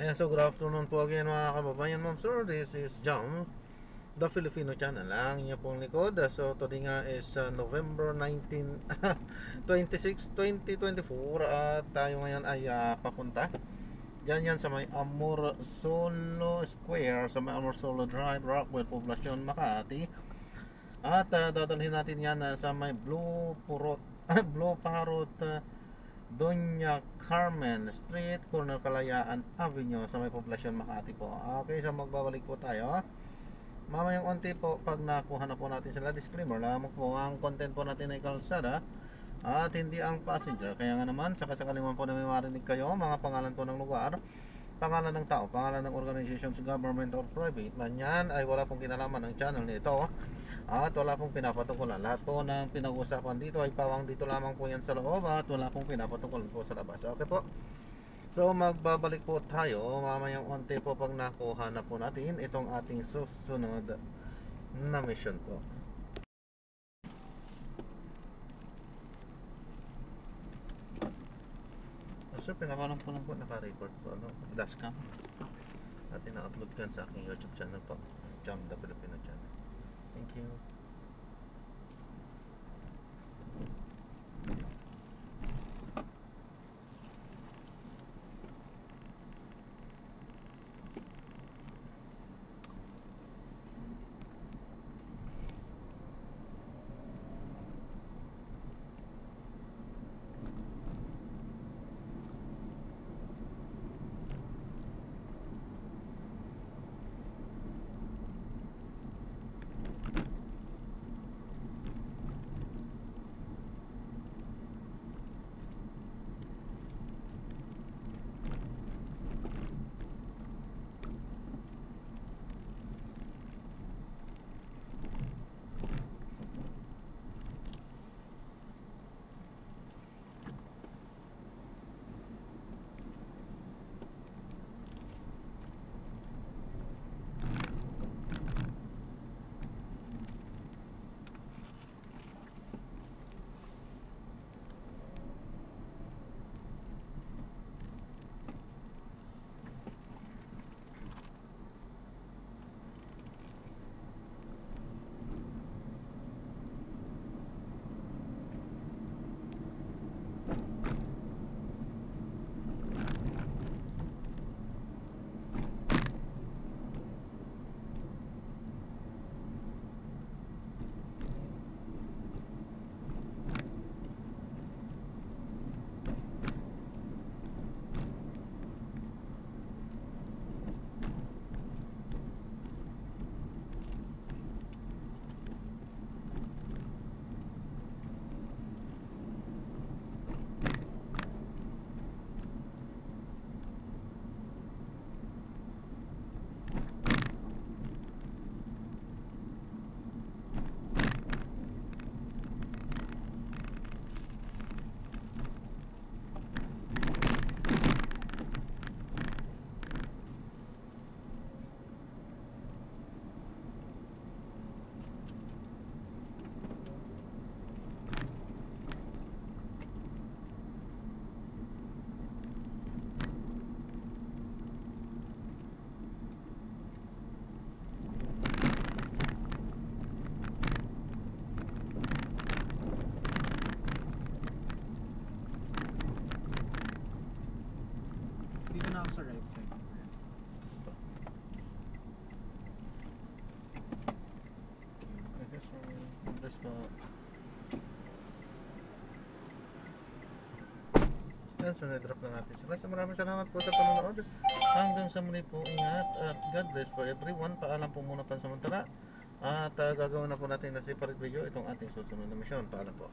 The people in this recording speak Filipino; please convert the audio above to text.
Ayan, so good afternoon po again mga kababayan, ma'am sir. This is Jam, the Filipino channel, ang inyo pong likod. So today nga is November 19, 26, 2024. At tayo ngayon ay papunta yan sa may Amor Solo Square, sa may Amor Solo Drive, Rockwell, Poblacion, Makati. At dadalhin natin yan sa may Blue Purot Blue Parrot, Doña Carmen Street, corner Kalayaan Avenue, sa may Poblacion, Makati po. Okay, so magbabalik po tayo mamayang onti po pag nakuha na po natin sila. Disclaimer lamang po, ang content po natin ay kalsada at hindi ang passenger. Kaya nga naman, sakasakali man po na may marinig kayo mga pangalan po ng lugar, pangalan ng tao, pangalan ng organizations, government or private man yan, ay wala pong kinalaman ng channel nito at wala pong pinapatukulan. Lahat po ng pinag-usapan dito ay pawang dito lamang po yan sa loob at wala pong pinapatukulan po sa labas. Okay po, so magbabalik po tayo mamayang onti po pag nakuha na po natin itong ating susunod na mission po. So pinakalang po lang po, naka-record po, ano, dashcam at ina-upload ko sa aking YouTube channel po, Jam the Filipino channel. Thank you. Dito na ako sa right side. Okay, so let's go. Yan, so na-drop na natin sila. So maraming salamat po sa panonood. Hanggang sa muli po, ingat at God bless for everyone. Paalam po muna pansamantala. At gagawin na po natin na separate video itong ating susunod na mission. Paalam po.